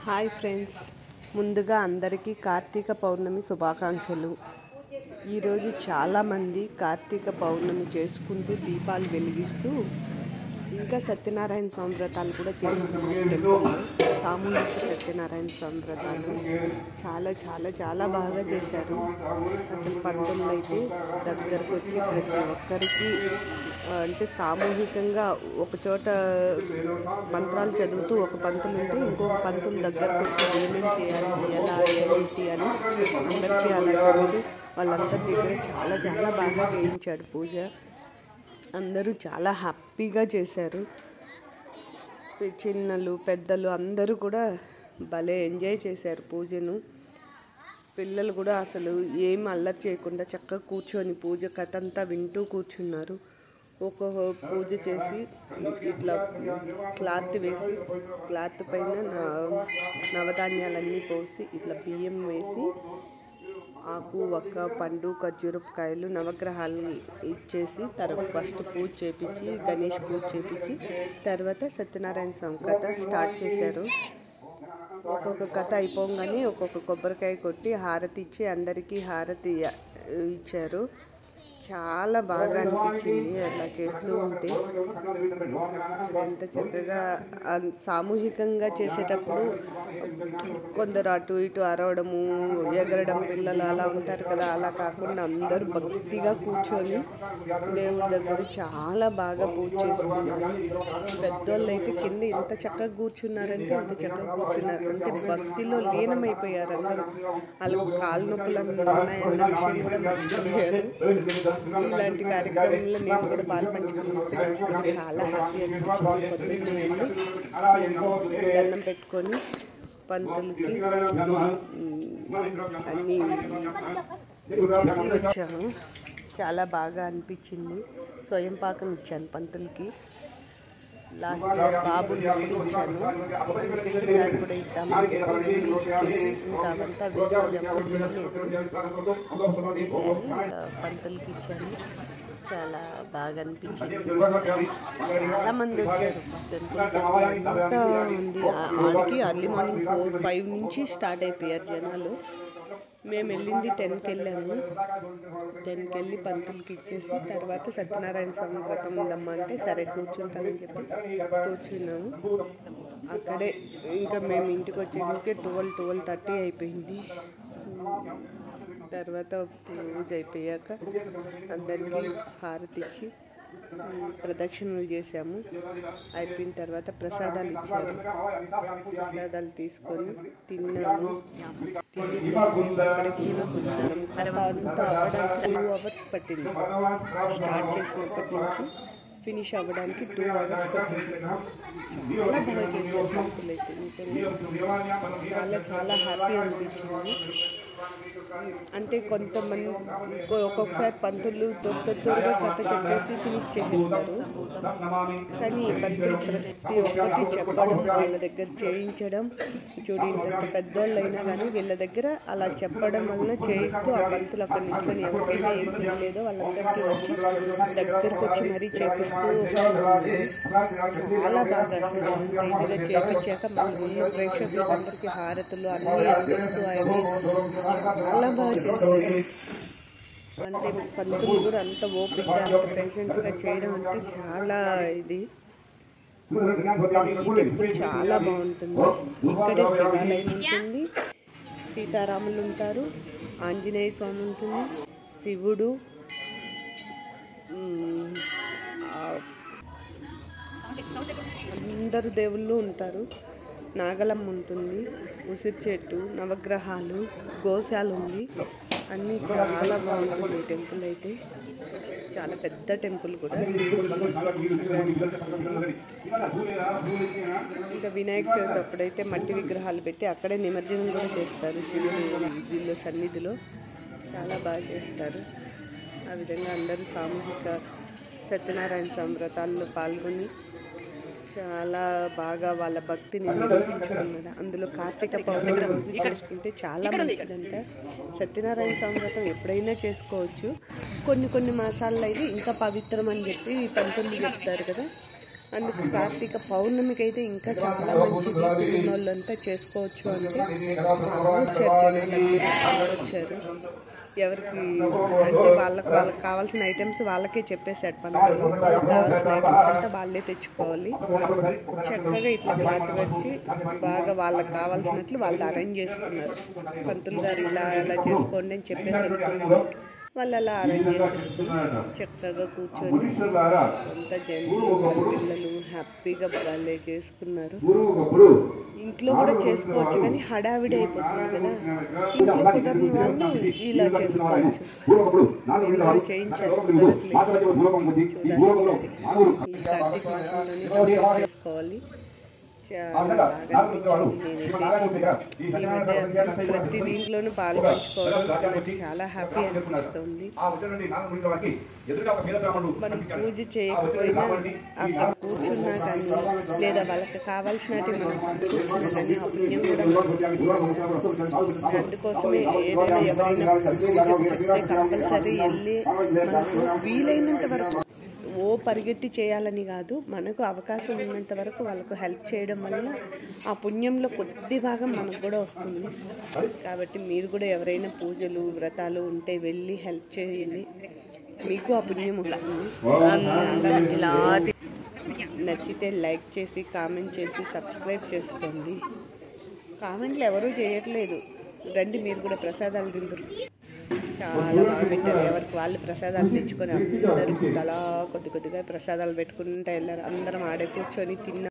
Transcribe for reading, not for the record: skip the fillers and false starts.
Hi friends, ముందుగా అందరికీ కార్తీక పౌర్ణమి శుభాకాంక్షలు. ఈరోజు చాలామంది కార్తీక పౌర్ణమి చేసుకుంటూ దీపాలు వెలిగిస్తూ ఇంకా సత్యనారాయణ స్వామి వ్రతాలు కూడా చేసుకున్నారు. సామూహిక సత్యనారాయణ స్వామి వ్రతాలు చాలా చాలా చాలా బాగా చేశారు. అసలు పంతులు అయితే దగ్గరకు వచ్చి ప్రతి ఒక్కరికి అంటే సామూహికంగా ఒక చోట మంత్రాలు చదువుతూ ఒక పంతులు ఉంటే ఇంకొక పంతులు దగ్గరకు వచ్చి ఏమేమి చేయాలి, ఎలా ఏంటి అని అందరికీ అలా చదువుతూ వాళ్ళందరి దగ్గర చాలా చాలా బాగా చేయించాడు పూజ. అందరూ చాలా హ్యాపీగా చేశారు. చిన్నలు పెద్దలు అందరూ కూడా భలే ఎంజాయ్ చేశారు పూజను. పిల్లలు కూడా అసలు ఏం అల్లరి చేయకుండా చక్కగా కూర్చొని పూజ కథ అంతా వింటూ కూర్చున్నారు. ఒక్కొక్క పూజ చేసి ఇట్లా క్లాత్ వేసి క్లాత్ పైన నవధాన్యాలన్నీ పోసి ఇట్లా బియ్యం వేసి ఆకు ఒక్క పండు ఖర్జూరకాయలు నవగ్రహాలు ఇచ్చేసి తర్వాత ఫస్ట్ పూజ చేపించి గణేష్ పూజ చేపించి తర్వాత సత్యనారాయణ స్వామి కథ స్టార్ట్ చేశారు. ఒక్కొక్క కథ అయిపోగానే ఒక్కొక్క కొబ్బరికాయ కొట్టి హారతి ఇచ్చి అందరికీ హారతి ఇచ్చారు. చాలా బాగా అనిపించింది అలా చేస్తూ ఉంటే. ఎంత చక్కగా సామూహికంగా చేసేటప్పుడు కొందరు అటు ఇటు అరవడము ఎగరడం పిల్లలు అలా ఉంటారు కదా, అలా కాకుండా అందరూ భక్తిగా కూర్చొని దేవుడి దగ్గర చాలా బాగా పూజ చేసుకున్నారు. పెద్దోళ్ళు అయితే కింద ఎంత చక్కగా కూర్చున్నారంటే అంత చక్కగా కూర్చున్నారు. అంటే భక్తిలో లీనమైపోయారు అందరూ. వాళ్ళకు కాళ్ళ నొప్పులు ఉన్నాయన్న విషయం కూడా మర్చిపోయారు. ఇలాంటి కార్యక్రమంలో నేను కూడా పాల్పంచుకున్నాను. చాలా హ్యాపీ అనిపించింది. పొద్దున్నే వెళ్ళి దండం పెట్టుకొని పంతులకి అన్నీ చేసి వచ్చాము. చాలా బాగా అనిపించింది. స్వయం పాకం ఇచ్చాను పంతులకి. లాస్ట్ ఇయర్ బాబు ఉన్నప్పుడు ఇచ్చాను. ఈసారి కూడా ఇద్దాము. ఇంకా అవంతా పంతులకి ఇచ్చాను. చాలా బాగా అనిపించింది. చాలా మంది వచ్చారు. అంతా ఉంది. వాళ్ళకి అర్లీ మార్నింగ్ 4-5 నుంచి స్టార్ట్ అయిపోయారు జనాలు. మేము వెళ్ళింది 10కి వెళ్ళాము. 10కి వెళ్ళి పంతులకి ఇచ్చేసి తర్వాత సత్యనారాయణ స్వామి వ్రతం ఉందమ్మా అంటే సరే కూర్చుంటామని చెప్పి కూర్చున్నాము. అక్కడే ఇంకా మేము ఇంటికి వచ్చేందుకే 12-12:30 అయిపోయింది. తర్వాత పూజ అయిపోయాక అందరికీ హారతి ఇచ్చి ప్రదక్షిణలు చేసాము. అయిపోయిన తర్వాత ప్రసాదాలు ఇచ్చారు. ప్రసాదాలు తీసుకొని తిన్నాము. తర్వాత అవ్వడానికి 2 hours పట్టింది. స్టార్ట్ చేసినప్పటి నుంచి ఫినిష్ అవ్వడానికి 2 hours పట్టింది. చాలా బాగా చేశారు పంతులు అయితే. చాలా చాలా హ్యాపీ అనిపించింది. అంటే కొంతమంది ఒక్కొక్కసారి పంతులు త్వరగా కథ చెప్పేసి ఫినిష్ చేసేస్తారు. కానీ పంతులు ప్రతి ఒక్కటి చెప్పడం, వాళ్ళ దగ్గర చేయించడం, చూడు ఇంత పెద్దోళ్ళు అయినా కానీ వీళ్ళ దగ్గర అలా చెప్పడం వలన చేయిస్తూ ఆ పంతులు అక్కడ నిల్చొని ఎవరికైనా ఏం తెలియలేదో వాళ్ళందరికీ వచ్చి దగ్గరకు వచ్చి మరీ చేపిస్తూ చాలా బాగా ఇదిగా చేపించాక మళ్ళీ ప్రేక్షకులకు అందరికీ హారతులు అన్నీ అందిస్తూ చాలా బాగా చేస్తారు. అంటే పంతులు కూడా అంత ఓపిక అంత పేషెంట్గా చేయడం అంటే చాలా ఇది చాలా బాగుంటుంది. ఇక్కడే శివాలయం ఉంటుంది, సీతారాములు ఉంటారు, ఆంజనేయ స్వామి ఉంటుంది, శివుడు, అందరు దేవుళ్ళు ఉంటారు, నాగలమ్మ ఉంటుంది, ఉసిరి చెట్టు, నవగ్రహాలు, గోశాల ఉంది. అన్నీ చాలా బాగుంటుంది. టెంపుల్ అయితే చాలా పెద్ద టెంపుల్ కూడా. ఇంకా వినాయక చవితి అప్పుడైతే మట్టి విగ్రహాలు పెట్టి అక్కడే నిమజ్జనం కూడా చేస్తారు. శివుడి సన్నిధిలో చాలా బాగా చేస్తారు. ఆ విధంగా అందరూ సామూహిక సత్యనారాయణ స్వామి వ్రతాల్లో పాల్గొని చాలా బాగా వాళ్ళ భక్తిని నిరూపించుకున్నాడు. అందులో కార్తీక పౌర్ణమి చేసుకుంటే చాలా మంచిదంట. సత్యనారాయణ స్వామి వ్రతం ఎప్పుడైనా చేసుకోవచ్చు. కొన్ని మాసాల్లో అయితే ఇంకా పవిత్రం అని చెప్పి పంతులు చెప్తారు కదా, అందుకు కార్తీక పౌర్ణమికి అయితే ఇంకా చాలా మంచిది. వాళ్ళంతా చేసుకోవచ్చు అంటే వచ్చారు. ఎవరికి అంటే వాళ్ళకి కావాల్సిన ఐటమ్స్ వాళ్ళకే చెప్పేసాడు పంతులు. కావాల్సిన ఐటమ్స్ అంతా వాళ్ళే తెచ్చుకోవాలి. చక్కగా ఇట్లా క్లాత్ వచ్చి బాగా వాళ్ళకి కావాల్సినట్లు వాళ్ళు అరేంజ్ చేసుకున్నారు. పంతులు గారు ఇలా చేసుకోండి అని చెప్పేసి వెళ్తుంది. వాళ్ళు అలా అరేంజ్ చేసేసుకుని చక్కగా కూర్చొని అంతా జంతువులు పిల్లలు హ్యాపీగా భలే చేసుకున్నారు. ఇంట్లో కూడా చేసుకోవచ్చు కానీ హడావిడి అయిపోతుంది కదా. ఇంట్లో కుదరని వాళ్ళు ఇలా చేసుకోవచ్చు. చేయించారు కార్తీక మాసంలోనే చేసుకోవాలి. చాలా బాగా అనిపించింది. నేనైతే ఈ మధ్య ప్రతి దీంట్లోనూ పాలు పంచుకోవడం నాకు చాలా హ్యాపీ అనిపిస్తుంది. మనం పూజ చేయకపోయినా అక్కడ కూర్చున్నా కానీ లేదా వాళ్ళకి కావాల్సినవి మనం కూర్చున్నా కానీ ఆ పుణ్యం కూడా అందుకోసమే ఏదైనా ఎవరైనా పూజ కంపల్సరీ వెళ్ళి మనకు వీలైనంత వరకు పరిగెట్టి చేయాలని కాదు, మనకు అవకాశం ఉన్నంత వరకు వాళ్ళకు హెల్ప్ చేయడం వల్ల ఆ పుణ్యంలో కొద్ది భాగం మనకు కూడా వస్తుంది. కాబట్టి మీరు కూడా ఎవరైనా పూజలు వ్రతాలు ఉంటే వెళ్ళి హెల్ప్ చేయండి, మీకు ఆ పుణ్యం వస్తుంది. నచ్చితే లైక్ చేసి కామెంట్ చేసి సబ్స్క్రైబ్ చేసుకోండి. కామెంట్లు ఎవరూ చేయట్లేదు. రండి మీరు కూడా ప్రసాదాలు తిందురు. చాలా బాగా పెట్టారు. ఎవరికి వాళ్ళు ప్రసాదాలు తెచ్చుకొని అందరూ తలా కొద్దిగా ప్రసాదాలు పెట్టుకుంటూ వెళ్ళారు. అందరం ఆడే కూర్చొని తిన్నాం.